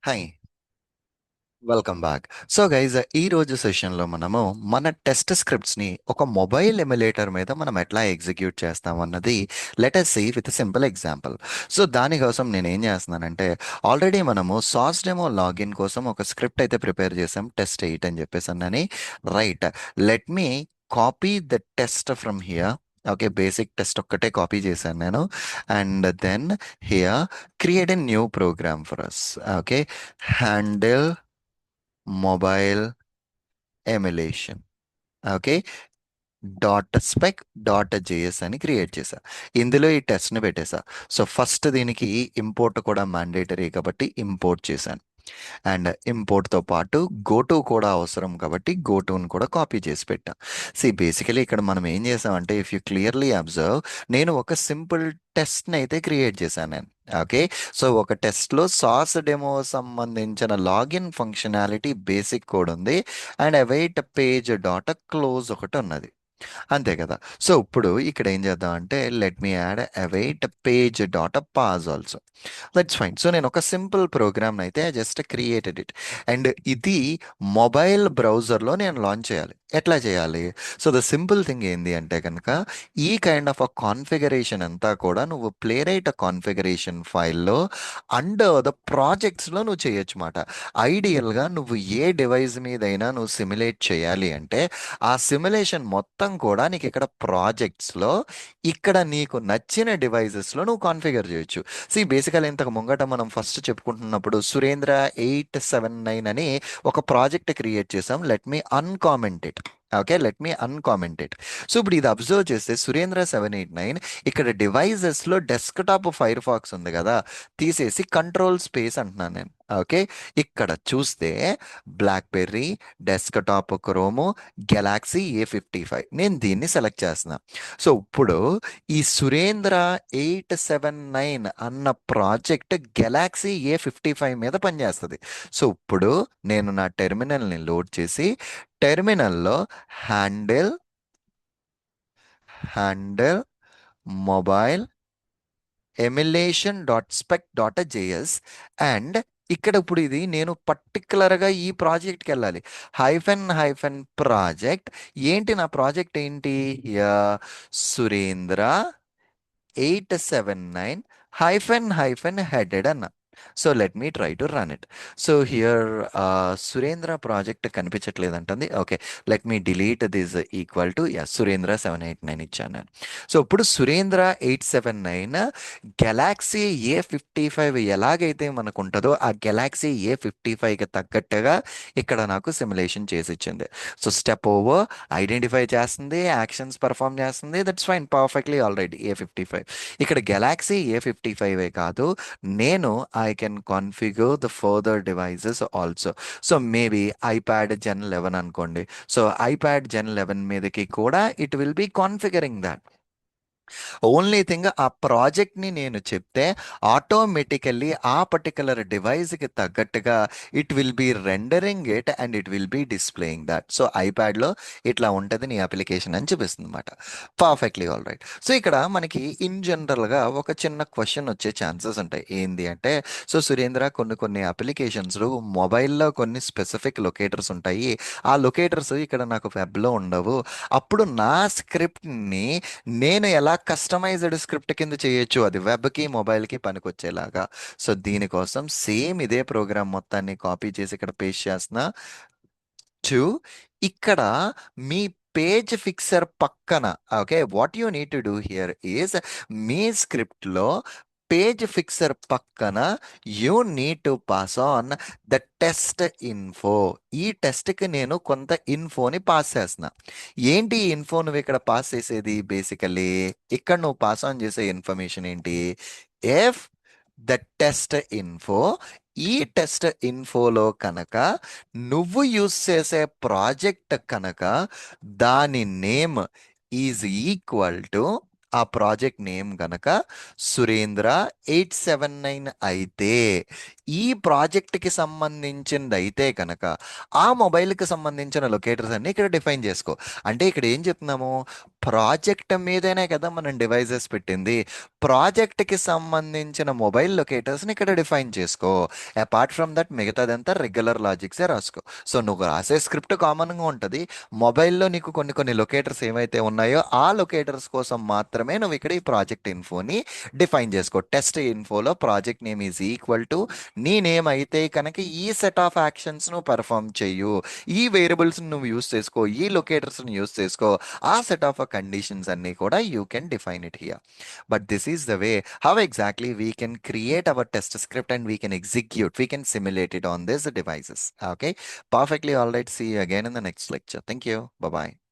Hi, welcome back. So guys, ఈ రోజు సెషన్లో మనము మన టెస్ట్ స్క్రిప్ట్స్ని ఒక మొబైల్ ఎమ్యులేటర్ మీద మనం ఎట్లా ఎగ్జిక్యూట్ చేస్తాం అన్నది let us see with simple example. So దానికోసం నేను ఏం చేస్తున్నానంటే, ఆల్రెడీ మనము సాస్ డెమో లాగిన్ కోసం ఒక స్క్రిప్ట్ అయితే ప్రిపేర్ చేసాం, టెస్ట్ 8 అని చెప్పేసి అన్నని. Right, let me copy the test from here. Okay, basic test ఒక్కటే కాపీ చేశాను నేను. And then here create a new program for us. Okay, handle mobile emulation. Okay, .spec.js అని క్రియేట్ చేశా. ఇందులో ఈ టెస్ట్ని పెట్టేశా. సో ఫస్ట్ దీనికి ఇంపోర్ట్ కూడా మ్యాండేటరీ కాబట్టి ఇంపోర్ట్ చేశాను. అండ్ ఇంపోర్ట్తో పాటు గోటు కూడా అవసరం కాబట్టి గోటుని కూడా కాపీ చేసి పెట్టా. బేసికలీ ఇక్కడ మనం ఏం చేసామంటే, ఇఫ్ యూ క్లియర్లీ అబ్జర్వ్, నేను ఒక సింపుల్ టెస్ట్ని అయితే క్రియేట్ చేశాను నేను. ఓకే, సో ఒక టెస్ట్లో సాస్ డెమో సంబంధించిన లాగిన్ ఫంక్షనాలిటీ బేసిక్ కోడ్ ఉంది. And await page dot close ఒకటి ఉన్నది. అంతే కదా. సో ఇప్పుడు ఇక్కడ ఏం చేద్దాం అంటే, let me add await page dot pass also. That's fine. So నేను ఒక సింపుల్ ప్రోగ్రామ్ అయితే జస్ట్ క్రియేటెడ్ ఇట్. అండ్ ఇది మొబైల్ బ్రౌజర్లో నేను లాంచ్ చేయాలి. ఎట్లా చేయాలి? సో ద సింపుల్ థింగ్ ఏంది అంటే కనుక, ఈ కైండ్ ఆఫ్ అ కాన్ఫిగరేషన్ అంతా కూడా నువ్వు ప్లే రైట్ కాన్ఫిగరేషన్ ఫైల్లో అండర్ ద ప్రాజెక్ట్స్లో నువ్వు చేయొచ్చు మాట. ఐడియల్గా నువ్వు ఏ డివైస్ మీదైనా నువ్వు సిమ్యులేట్ చేయాలి అంటే, ఆ సిమ్యులేషన్ మొత్తం కూడా నీకు ఇక్కడ ప్రాజెక్ట్స్లో, ఇక్కడ నీకు నచ్చిన డివైజెస్లో నువ్వు కాన్ఫిగర్ చేయొచ్చు. బేసికల్ ఇంతకు ముంగట మనం ఫస్ట్ చెప్పుకుంటున్నప్పుడు సురేంద్ర 879 అని ఒక ప్రాజెక్ట్ క్రియేట్ చేసాం. Let me uncomment it. Okay, let me uncomment it. So ఇప్పుడు ఇది అబ్జర్వ్ చేస్తే సురేంద్ర 789 ఇక్కడ డివైజెస్లో డెస్క్టాప్ ఫైర్ ఫాక్స్ ఉంది కదా, తీసేసి కంట్రోల్ స్పేస్ అంటున్నాను నేను. ఓకే, ఇక్కడ చూస్తే blackberry, desktop Chrome, Galaxy A55 నేను దీన్ని సెలెక్ట్ చేస్తున్నా. సో ఇప్పుడు ఈ సురేంద్ర 879 అన్న ప్రాజెక్ట్ గెలాక్సీ A55 మీద పనిచేస్తుంది. సో ఇప్పుడు నేను నా టెర్మినల్ని లోడ్ చేసి, టెర్మినల్లో handle handle mobile emulation.spec.js. And ఇక్కడ ఇప్పుడు ఇది నేను పర్టికులర్గా ఈ ప్రాజెక్ట్కి వెళ్ళాలి. Hyphen project. ఏంటి నా ప్రాజెక్ట్ ఏంటి? సురేంద్ర 879 హైఫెన్ హెడెడ్ అన్న. So let me try to run it. So here Surendra project కనిపించట్లేదు అంటుంది. Okay, let me delete this equal to Surendra 789 ఇచ్చాను నేను. సో ఇప్పుడు సురేంద్ర 879 గెలాక్సీ A55 ఎలాగైతే మనకు ఉంటుందో ఆ గెలాక్సీ A55కి తగ్గట్టుగా ఇక్కడ నాకు సిమ్యులేషన్ చేసి ఇచ్చింది. సో స్టెప్ ఓవర్ ఐడెంటిఫై చేస్తుంది, యాక్షన్స్ పర్ఫామ్ చేస్తుంది. That's fine, perfectly all right. A55 ఇక్కడ గెలాక్సీ A55 కాదు, నేను I can configure the further devices also. So maybe iPad Gen 11 అనుకోండి. సో ఐప్యాడ్ Gen 11 మీదకి కూడా it will be configuring that. Only thing, ఆ ప్రాజెక్ట్ని నేను చెప్తే ఆటోమేటికల్లీ ఆ పర్టికులర్ డివైస్కి తగ్గట్టుగా it will be rendering it and it will be displaying that. So ఐప్యాడ్లో ఇట్లా ఉంటుంది నీ అప్లికేషన్ అని చూపిస్తుంది అనమాట. Perfectly all right. సో ఇక్కడ మనకి ఇన్ జనరల్గా ఒక చిన్న క్వశ్చన్ వచ్చే ఛాన్సెస్ ఉంటాయి. ఏంది అంటే, సో సురేంద్ర కొన్ని అప్లికేషన్స్ మొబైల్లో కొన్ని స్పెసిఫిక్ లొకేటర్స్ ఉంటాయి, ఆ లొకేటర్స్ ఇక్కడ నాకు వెబ్లో ఉండవు. అప్పుడు నా స్క్రిప్ట్ని నేను ఎలా కస్టమైజ్డ్ స్క్రిప్ట్ కింద చేయొచ్చు, అది వెబ్కి మొబైల్కి పనికొచ్చేలాగా. సో దీనికోసం సేమ్ ఇదే ప్రోగ్రామ్ మొత్తాన్ని కాపీ చేసి ఇక్కడ పేస్ట్ చేస్తున్నా. టు ఇక్కడ మీ పేజ్ ఫిక్సర్ పక్కన, okay, what you need to do here is, మీ స్క్రిప్ట్లో పేజ్ ఫిక్సర్ పక్కన you need to pass on the test info. ఈ టెస్ట్కి నేను కొంత ఇన్ఫోని పాస్ చేస్తున్నా. ఏంటి ఈ ఇన్ఫో నువ్వు ఇక్కడ పాస్ చేసేది? బేసికల్లీ ఇక్కడ నువ్వు పాస్ ఆన్ చేసే ఇన్ఫర్మేషన్ ఏంటి? ఎఫ్ ద టెస్ట్ ఇన్ఫో, ఈ టెస్ట్ ఇన్ఫోలో కనుక నువ్వు యూస్ చేసే ప్రాజెక్ట్ కనుక దాని నేమ్ ఈజ్ ఈక్వల్ టు, ఆ ప్రాజెక్ట్ నేమ్ గనక సురేంద్ర 879 అయితే ఈ ప్రాజెక్ట్కి సంబంధించింది అయితే కనుక ఆ మొబైల్కి సంబంధించిన లొకేటర్స్ అన్ని ఇక్కడ డిఫైన్ చేసుకో. అంటే ఇక్కడ ఏం చెప్తున్నాము, ప్రాజెక్ట్ మీదనే కదా మనం డివైజెస్ పెట్టింది, ప్రాజెక్ట్కి సంబంధించిన మొబైల్ లొకేటర్స్ని ఇక్కడ డిఫైన్ చేసుకో. అపార్ట్ ఫ్రమ్ దట్ మిగతాదంతా రెగ్యులర్ లాజిక్సే రాసుకో. సో నువ్వు రాసే స్క్రిప్ట్ కామన్గా ఉంటుంది, మొబైల్లో నీకు కొన్ని కొన్ని లొకేటర్స్ ఏవైతే ఉన్నాయో ఆ లొకేటర్స్ కోసం మాత్రమే నువ్వు ఇక్కడ ఈ ప్రాజెక్ట్ ఇన్ఫోని డిఫైన్ చేసుకో. టెస్ట్ ఇన్ఫోలో project name is equal to నీ నేమ్ అయితే కనుక ఈ సెట్ ఆఫ్ యాక్షన్స్ నువ్వు పర్ఫామ్ చెయ్యు, ఈ వేరియబుల్స్ నువ్వు యూస్ చేసుకో, ఈ లొకేటర్స్ని యూస్ చేసుకో, ఆ సెట్ ఆఫ్ కండిషన్స్ అన్ని కూడా you can define it here. But this is the way how exactly we can create our test script and we can execute, we can simulate it on these devices. Okay, perfectly all right. See you again in the next lecture. Thank you. Bye bye.